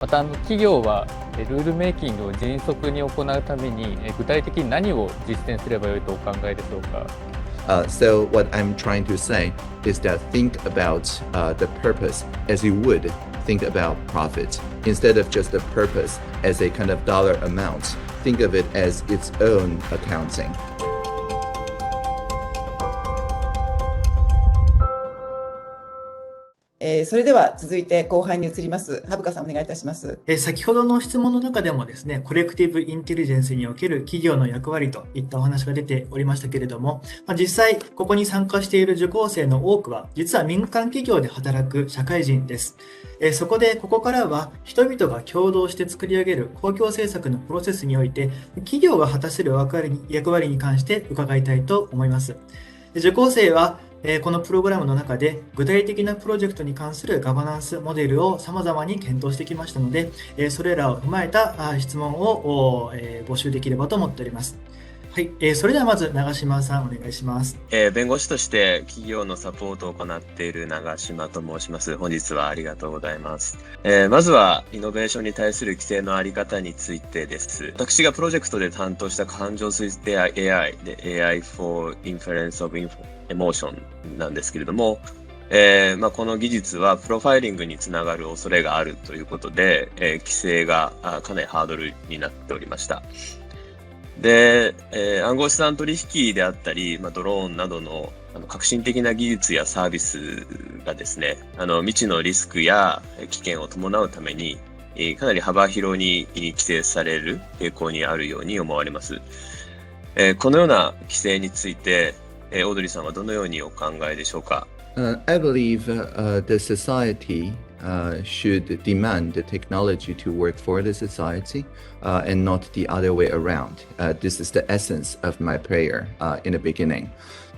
また企業はルールメイキングを迅速に行うために具体的に何を実践すればよいとお考えでしょうか。So what I'm trying to say is that think about the purpose as you would think about profit. Instead of just the purpose as a kind of dollar amount, think of it as its own accounting. それでは続いて後半に移ります。羽深さんお願いいたします。先ほどの質問の中でもですね、コレクティブインテリジェンスにおける企業の役割といったお話が出ておりましたけれども、実際ここに参加している受講生の多くは実は民間企業で働く社会人です。そこでここからは人々が共同して作り上げる公共政策のプロセスにおいて企業が果たせる役割に関して伺いたいと思います。受講生はこのプログラムの中で具体的なプロジェクトに関するガバナンスモデルを様々に検討してきましたので、それらを踏まえた質問を募集できればと思っております。はい、それではまず長島さんお願いします。弁護士として企業のサポートを行っている長島と申します。本日はありがとうございます。まずはイノベーションに対する規制のあり方についてです。私がプロジェクトで担当した感情推定 AI で AI for Inference of Emotion なんですけれども、この技術はプロファイリングにつながる恐れがあるということで、規制がかなりハードルになっておりました。で、暗号資産取引であったり、ドローンなどの革新的な技術やサービスがですね、未知のリスクや危険を伴うために、かなり幅広に規制される傾向にあるように思われます。このような規制について、オードリーさんはどのようにお考えでしょうか。I believe the society should demand the technology to work for the society and not the other way around. This is the essence of my prayer in the beginning.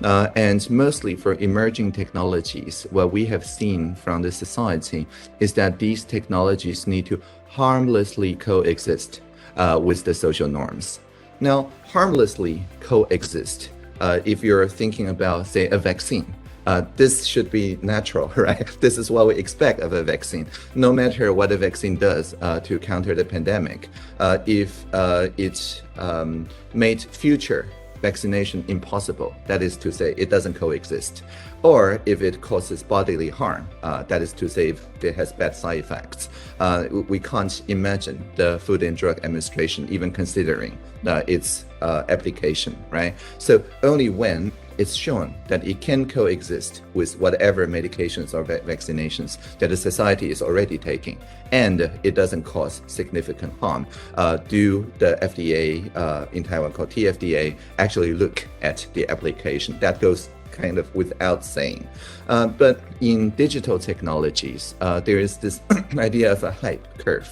And mostly for emerging technologies, what we have seen from the society is that these technologies need to harmlessly coexist with the social norms. Now, harmlessly coexist, if you're thinking about, say, a vaccine.This should be natural, right? This is what we expect of a vaccine. No matter what a vaccine does to counter the pandemic, if it made future vaccination impossible, that is to say, it doesn't coexist. Or if it causes bodily harm, that is to say, if it has bad side effects, we can't imagine the Food and Drug Administration even considering its application, right? So only when it's shown that it can coexist with whatever medications or vaccinations that the society is already taking, and it doesn't cause significant harm, do the FDA in Taiwan called TFDA actually look at the application. That goes kind of without saying. But in digital technologies, there is this idea of a hype curve.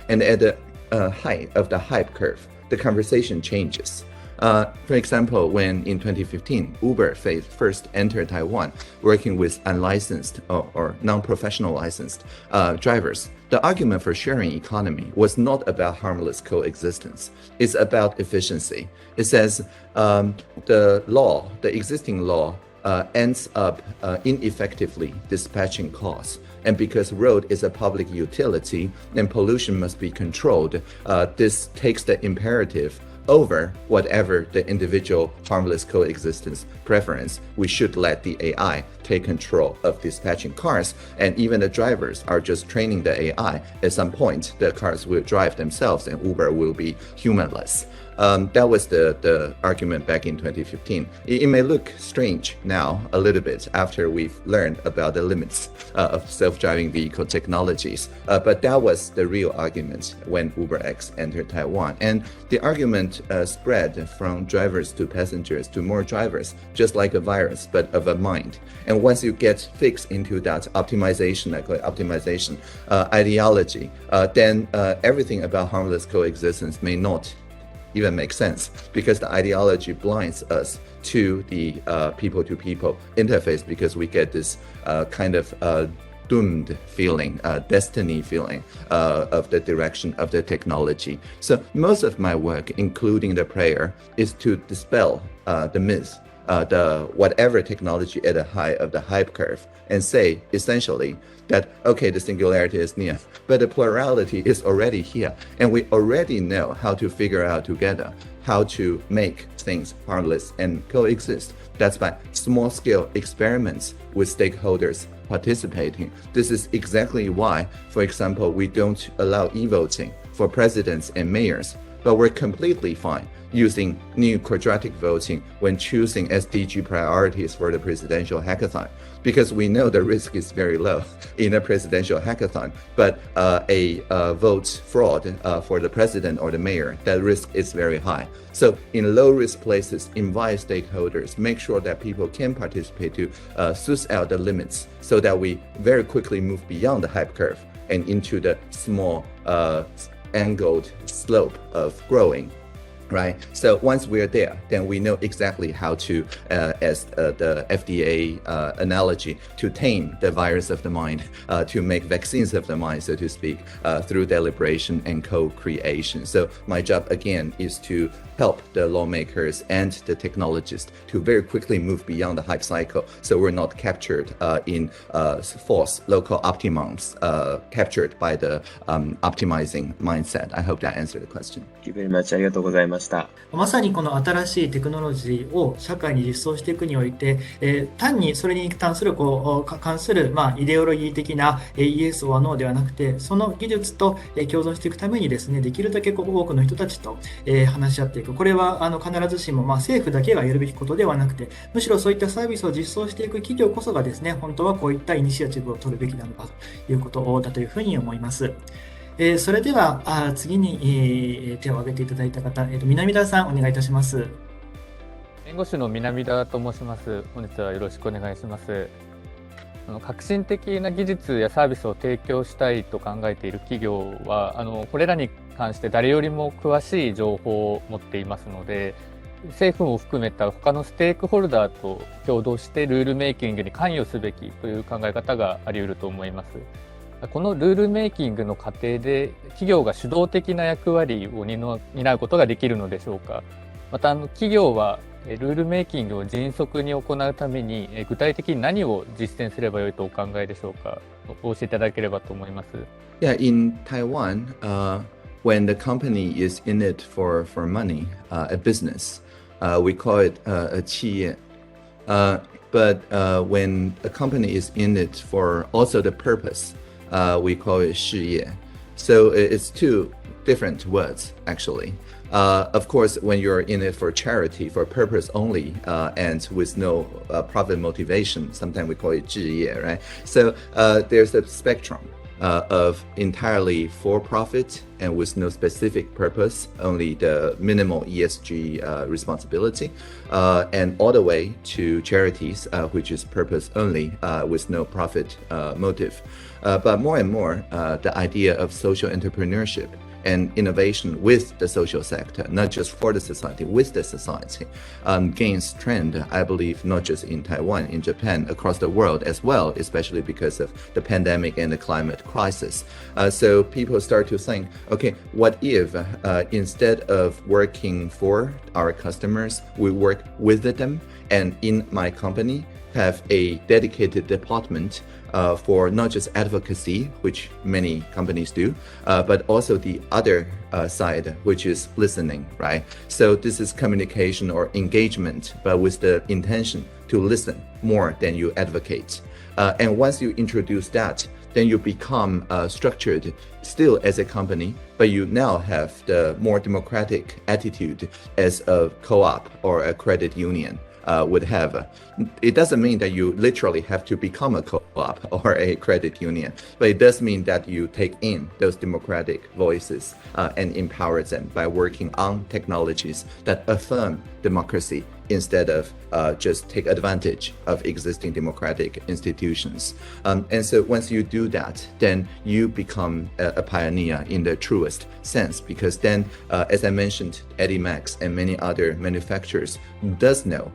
And at the height of the hype curve, the conversation changes. For example, when in 2015, Uber first entered Taiwan working with unlicensed or non-professional licensed drivers, the argument for sharing economy was not about harmless coexistence. It's about efficiency. It says the existing law ends up ineffectively dispatching cars. And because road is a public utility and pollution must be controlled, this takes the imperative over whatever the individual harmless coexistence preference. We should let the AI take control of dispatching cars, and even the drivers are just training the AI. At some point, the cars will drive themselves and Uber will be humanless. That was the argument back in 2015. It may look strange now a little bit after we've learned about the limits of self-driving vehicle technologies, but that was the real argument when UberX entered Taiwan. And the argument spread from drivers to passengers to more drivers, just like a virus, but of a mind. And once you get fixed into that optimization, I call it optimization ideology, then everything about harmless coexistence may not even make sense, because the ideology blinds us to the people-to-people interface, because we get this kind of doomed feeling, destiny feeling of the direction of the technology. So most of my work, including the prayer, is to dispel the myth the whatever technology at the height of the hype curve and say essentially that, okay, the singularity is near, but the plurality is already here. And we already know how to figure out together how to make things harmless and coexist. That's by small-scale experiments with stakeholders participating. This is exactly why, for example, we don't allow e-voting for presidents and mayors, but we're completely fine using new quadratic voting when choosing SDG priorities for the presidential hackathon, because we know the risk is very low in a presidential hackathon, but a vote fraud for the president or the mayor, that risk is very high. So in low-risk places, invite stakeholders, make sure that people can participate to suss out the limits so that we very quickly move beyond the hype curve and into the small angled slope of growing. Right. So once we're there, then we know exactly how to, as the FDA analogy, to tame the virus of the mind, to make vaccines of the mind, so to speak, through deliberation and co-creation. So my job again is to help the lawmakers and the technologists to very quickly move beyond the hype cycle, so we're not captured in false local optimums, captured by the optimizing mindset. I hope that answered the question. Thank you very much. ありがとうございました。まさにこの新しいテクノロジーを社会に実装していくにおいて、単にそれに関する関する、イデオロギー的な、イエスはノーではなくて、その技術と、共存していくためにですね、できるだけ多くの人たちと、話し合っていく。これは必ずしも、政府だけがやるべきことではなくて、むしろそういったサービスを実装していく企業こそがですね、本当はこういったイニシアチブを取るべきなのかということだというふうに思います。それでは次に、手を挙げていただいた方、南田さんお願いいたします。弁護士の南田と申します。本日はよろしくお願いします。革新的な技術やサービスを提供したいと考えている企業はこれらに関して誰よりも詳しい情報を持っていますので、政府も含めた他のステークホルダーと共同してルールメイキングに関与すべきという考え方があり得ると思います。このルールメイキングの過程で企業が主導的な役割を担うことができるのでしょうか。また企業はルールメイキングを迅速に行うために具体的に何を実践すればよいとお考えでしょうか。お教えいただければと思います。Yeah, in Taiwan, when the company is in it for money, a business, we call it a 企業. But when a company is in it for also the purpose, we call it 事業. So it's two different words, actually. Of course, when you're in it for charity, for purpose only, and with no profit motivation, sometimes we call it 事业, right? So there's a spectrum of entirely for profit and with no specific purpose, only the minimal ESG responsibility, and all the way to charities, which is purpose only, with no profit motive. But more and more, the idea of social entrepreneurship and innovation with the social sector, not just for the society, with the society, gains trend, I believe, not just in Taiwan, in Japan, across the world as well, especially because of the pandemic and the climate crisis. So people start to think, okay, what if instead of working for our customers, we work with them, and in my company have a dedicated department for not just advocacy, which many companies do, but also the other side, which is listening, right? So this is communication or engagement, but with the intention to listen more than you advocate. And once you introduce that, then you become structured still as a company, but you now have the more democratic attitude as a co-op or a credit union would have. It doesn't mean that you literally have to become a co-op or a credit union, but it does mean that you take in those democratic voices and empower them by working on technologies that affirm democracy instead of just take advantage of existing democratic institutions. And so once you do that, then you become a pioneer in the truest sense, because then, as I mentioned, Eddie Max and many other manufacturers does know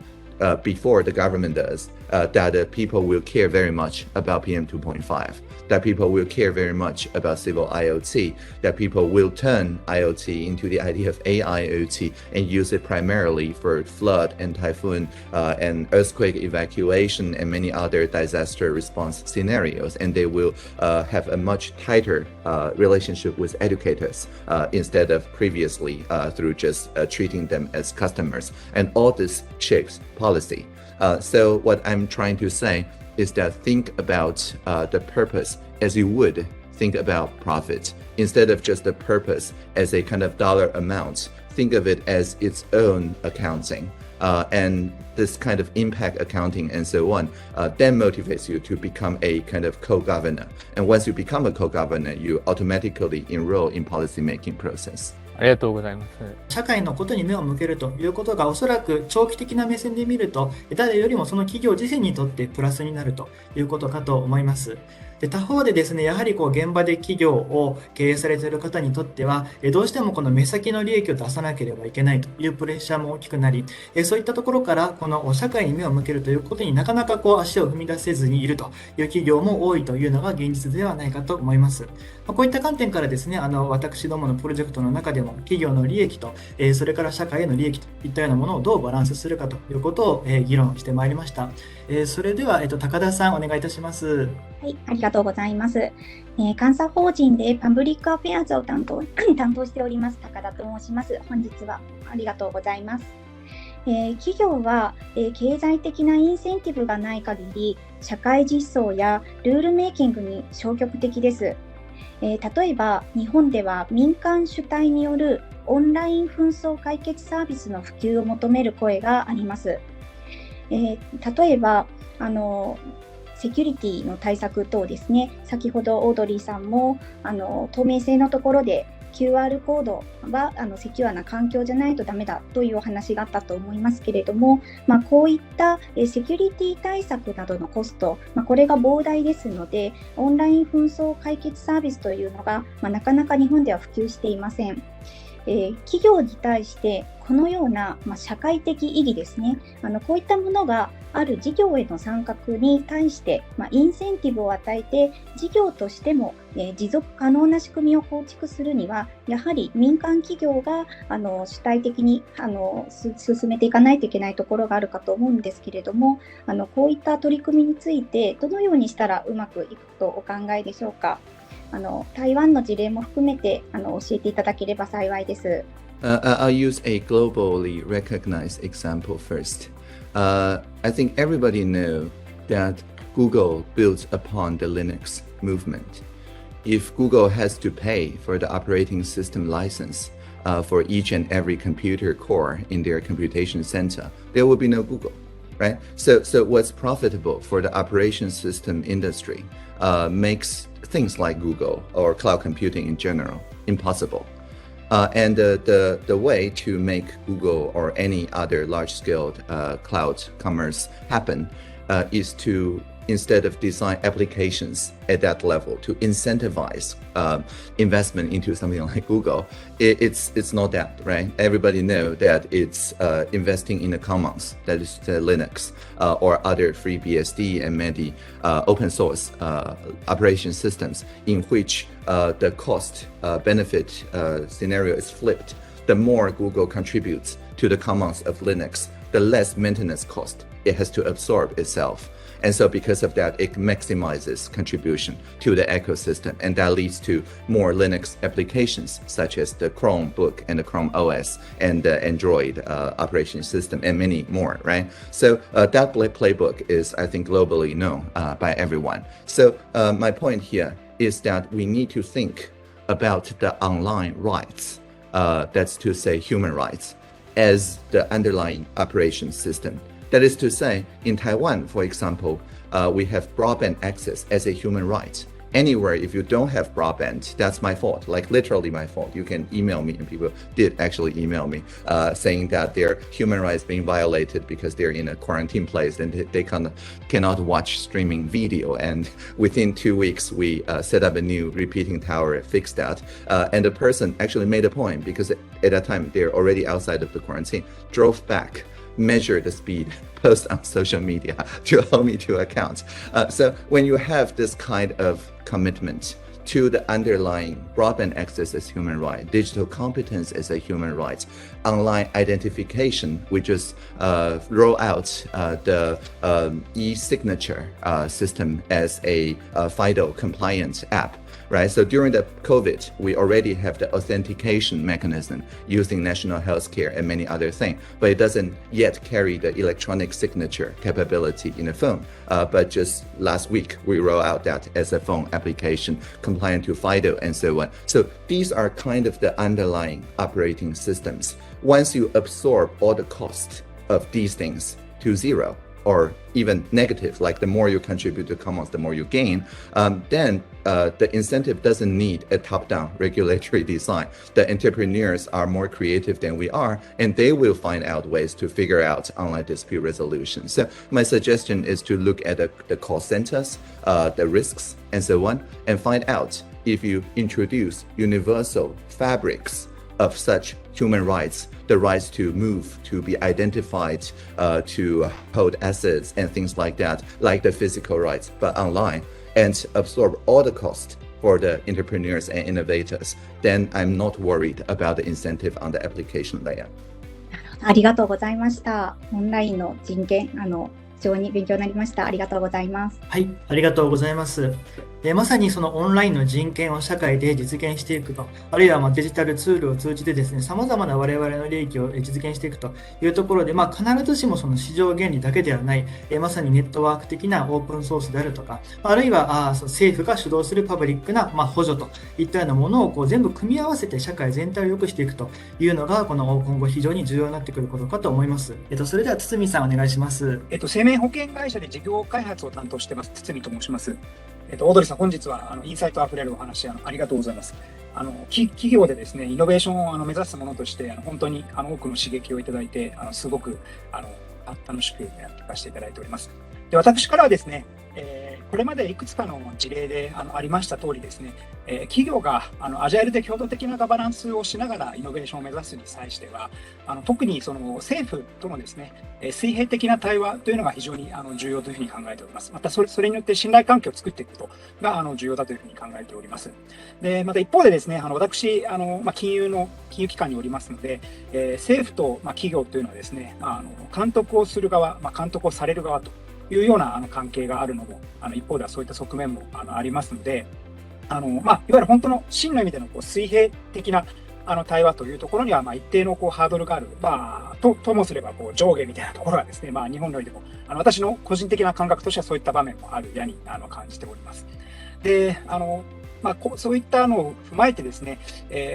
before the government does that people will care very much about PM 2.5, that people will care very much about civil IoT, that people will turn IoT into the idea of AIoT and use it primarily for flood and typhoon and earthquake evacuation and many other disaster response scenarios. And they will have a much tighter relationship with educators instead of previously through just treating them as customers. And all this shapes policy. So what I'm trying to say is that think about the purpose as you would think about profit. Instead of just the purpose as a kind of dollar amount, think of it as its own accounting. And this kind of impact accounting and so on then motivates you to become a kind of co-governor. And once you become a co-governor, you automatically enroll in policy-making process. ありがとうございます。社会のことに目を向けるということがおそらく長期的な目線で見ると誰よりもその企業自身にとってプラスになるということかと思います。で他方でですね、やはり現場で企業を経営されている方にとってはどうしてもこの目先の利益を出さなければいけないというプレッシャーも大きくなり、そういったところからこの社会に目を向けるということになかなか足を踏み出せずにいるという企業も多いというのが現実ではないかと思います。こういった観点からですね、私どものプロジェクトの中でも企業の利益とそれから社会への利益といったようなものをどうバランスするかということを議論してまいりました。それでは高田さんお願いいたします。はい、ありがとうございます。監査法人でパブリックアフェアーズを担当しております高田と申します。本日はありがとうございます。企業は、経済的なインセンティブがない限り社会実装やルールメイキングに消極的です。例えば日本では民間主体によるオンライン紛争解決サービスの普及を求める声があります。例えばセキュリティの対策等ですね、先ほどオードリーさんも透明性のところで QR コードはセキュアな環境じゃないとダメだというお話があったと思いますけれども、こういったセキュリティ対策などのコスト、これが膨大ですので、オンライン紛争解決サービスというのが、なかなか日本では普及していません。企業に対してこのような、社会的意義ですね、こういったものがある事業への参画に対して、インセンティブを与えて事業としても、持続可能な仕組みを構築するにはやはり民間企業が主体的に進めていかないといけないところがあるかと思うんですけれども、こういった取り組みについてどのようにしたらうまくいくとお考えでしょうか。台湾の事例も含めて教えていただければ幸いです。I'll use a globally recognized example first. I think everybody knows that Google built upon the Linux movement. If Google has to pay for the operating system license for each and every computer core in their computation center, there will be no Google, right? So what's profitable for the operation system industry makes things like Google or cloud computing in general impossible. And the way to make Google or any other large-scale cloud commerce happen is to, instead of design applications at that level, to incentivize investment into something like Google. It's not that, right? Everybody knows that it's investing in the commons, that is the Linux or other free BSD and many open source operation systems in which the cost benefit scenario is flipped. The more Google contributes to the commons of Linux, the less maintenance cost it has to absorb itself. And so because of that, it maximizes contribution to the ecosystem. And that leads to more Linux applications, such as the Chromebook and the Chrome OS and the Android operation system and many more, right? So that playbook is, I think, globally known by everyone. So my point here is that we need to think about the online rights, that's to say human rights, as the underlying operation system. That is to say, in Taiwan, for example, we have broadband access as a human right. Anywhere, if you don't have broadband, that's my fault, like literally my fault. You can email me, and people did actually email me saying that their human rights being violated because they're in a quarantine place and they cannot watch streaming video. And within 2 weeks, we set up a new repeating tower, fixed that. And the person actually made a point because at that time, they're already outside of the quarantine, drove back measure the speed, post on social media to hold me to account. So when you have this kind of commitment to the underlying broadband access as human right, digital competence as a human right, online identification, we just roll out the e-signature system as a FIDO compliant app. Right. So during the COVID, we already have the authentication mechanism using national healthcare and many other things, but it doesn't yet carry the electronic signature capability in the phone. But just last week, we roll out that as a phone application compliant to FIDO and so on. So these are kind of the underlying operating systems. Once you absorb all the cost of these things to zero, or even negative, like the more you contribute to commons, the more you gain, then the incentive doesn't need a top-down regulatory design. The entrepreneurs are more creative than we are, and they will find out ways to figure out online dispute resolution. So my suggestion is to look at the cost centers, the risks, and so on, and find out if you introduce universal fabrics of such human rights, the rights to move, to be identified, to hold assets and things like that, like the physical rights, but online, and absorb all the cost for the entrepreneurs and innovators, then I'm not worried about the incentive on the application layer. ありがとうございました。オンラインの人権、非常に勉強になりました。ありがとうございます。はい、ありがとうございます。まさにそのオンラインの人権を社会で実現していくと、あるいはデジタルツールを通じてですね、様々な我々の利益を実現していくというところで、必ずしもその市場原理だけではない、まさにネットワーク的なオープンソースであるとか、あるいは政府が主導するパブリックな補助といったようなものを全部組み合わせて社会全体を良くしていくというのが、この今後非常に重要になってくることかと思います。それでは堤さんお願いします。生命保険会社で事業開発を担当しています堤と申します。オードリーさん、本日はインサイトあふれるお話ありがとうございます。企業でですね、イノベーションを目指すものとして本当に多くの刺激をいただいてすごく楽しく聞かせていただいております。で、私からはですね、これまでいくつかの事例でありました通りですね、企業がアジャイルで共同的なガバナンスをしながらイノベーションを目指すに際しては、特にその政府とのですね、水平的な対話というのが非常に重要というふうに考えております。またそれによって信頼関係を作っていくことが重要だというふうに考えております。で、また一方でですね、私金融機関におりますので、政府と企業というのはですね、監督をする側、監督をされる側というような関係があるのも一方ではそういった側面もありますので、いわゆる本当の真の意味での水平的な対話というところには一定のハードルがある、ともすれば上下みたいなところがですね、日本においても私の個人的な感覚としてはそういった場面もあるやに感じております。で、そういったのを踏まえてですね、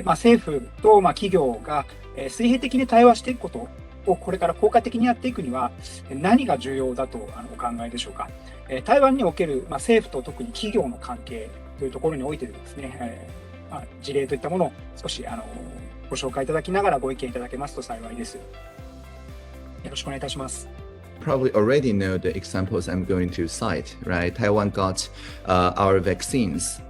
政府と企業が水平的に対話していくことをこれから効果的にやっていくには何が重要だとお考えでしょうか。台湾における政府と特に企業の関係というところにおいてですね、事例といったものを少しご紹介いただきながらご意見いただけますと幸いです。よろしくお願いいたします。Probably already know the examples I'm going to cite, right? Taiwan got our vaccines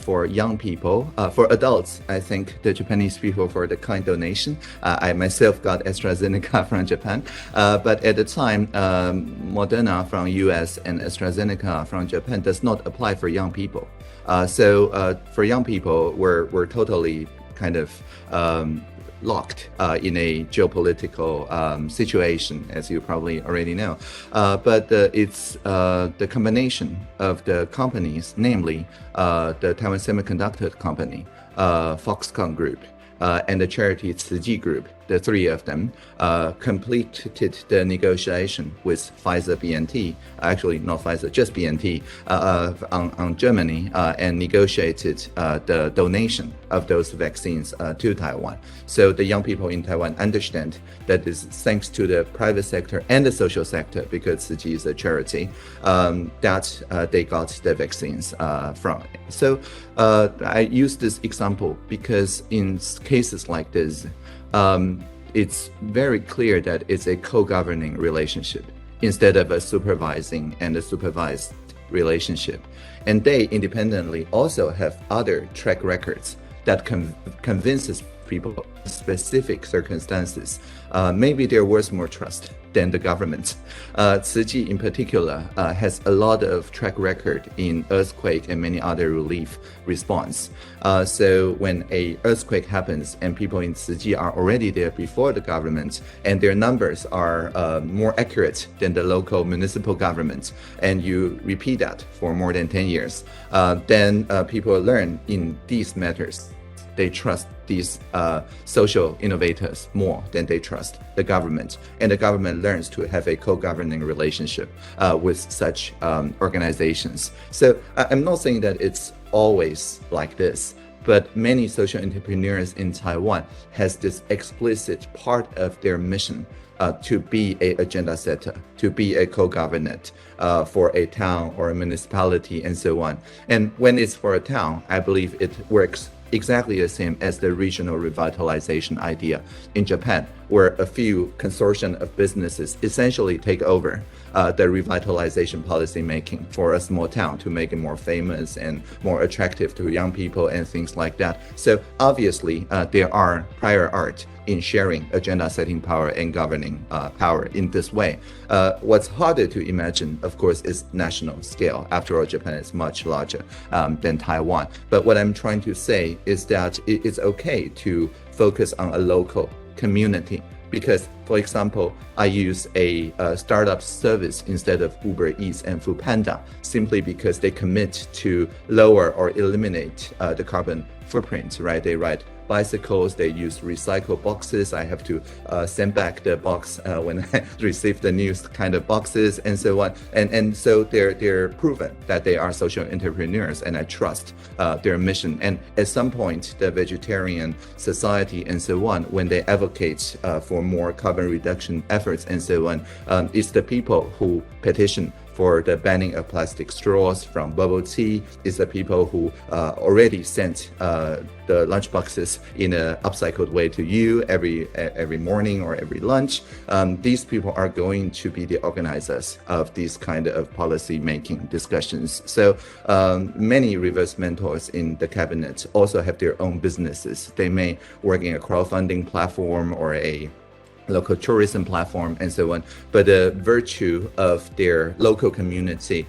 for young people. For adults, I think the Japanese people for the kind donation. I myself got AstraZeneca from Japan. But at the time, Moderna from US and AstraZeneca from Japan does not apply for young people. So for young people, we're totally kind of locked in a geopolitical situation, as you probably already know. But it's the combination of the companies, namely the Taiwan Semiconductor Company, Foxconn Group, and the charity Tzu Group, the three of them, completed the negotiation with Pfizer BNT, actually not Pfizer, just BNT, on Germany, and negotiated the donation of those vaccines to Taiwan. So the young people in Taiwan understand that is thanks to the private sector and the social sector, because Tzu is a charity, that they got the vaccines from. So I use this example because in cases like this, it's very clear that it's a co-governing relationship instead of a supervising and a supervised relationship. And they independently also have other track records that convinces people specific circumstances, maybe there was more trust than the government. Tzu Chi in particular has a lot of track record in earthquake and many other relief response. So when a earthquake happens and people in Tzu Chi are already there before the government and their numbers are more accurate than the local municipal government, and you repeat that for more than 10 years, then people learn in these matters. They trust these social innovators more than they trust the government. And the government learns to have a co-governing relationship with such organizations. So I'm not saying that it's always like this, but many social entrepreneurs in Taiwan has this explicit part of their mission to be an agenda setter, to be a co-governant for a town or a municipality and so on. And when it's for a town, I believe it works exactly the same as the regional revitalization idea in Japan, where a few consortium of businesses essentially take over the revitalization policy making for a small town to make it more famous and more attractive to young people and things like that. So obviously there are prior art in sharing agenda setting power and governing power in this way. What's harder to imagine, of course, is national scale. After all, Japan is much larger than Taiwan. But what I'm trying to say is that it's okay to focus on a local community. Because, for example, I use a startup service instead of Uber Eats and Foodpanda simply because they commit to lower or eliminate the carbon footprint, right? They ride bicycles, they use recycled boxes. I have to send back the box when I receive the new kind of boxes and so on. And so they're proven that they are social entrepreneurs, and I trust their mission. And at some point, the vegetarian society and so on, when they advocate for more carbon reduction efforts and so on, it's the people who petition for the banning of plastic straws from bubble tea. Is the people who already sent the lunch boxes in an upcycled way to you every morning or every lunch. These people are going to be the organizers of these kind of policy making discussions. So many reverse mentors in the cabinet also have their own businesses. They may work in a crowdfunding platform or a local tourism platform and so on, but the virtue of their local community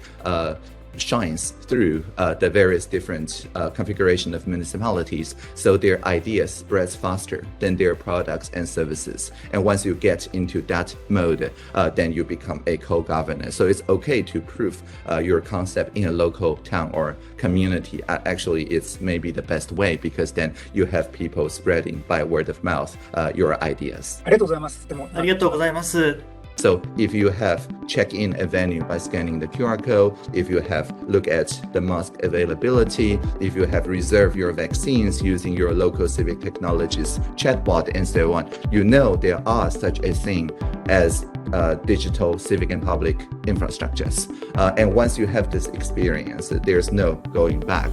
shines through the various different configuration of municipalities, so their ideas spreads faster than their products and services. And once you get into that mode, then you become a co-governor. So it's okay to prove your concept in a local town or community. Actually, it's maybe the best way, because then you have people spreading by word of mouth your ideas. ありがとうございます。でも、ありがとうございます。So if you have check in a venue by scanning the QR code, if you have look at the mask availability, if you have reserved your vaccines using your local civic technologies chatbot and so on, you know there are such a thing as digital civic and public infrastructures. And once you have this experience, there's no going back.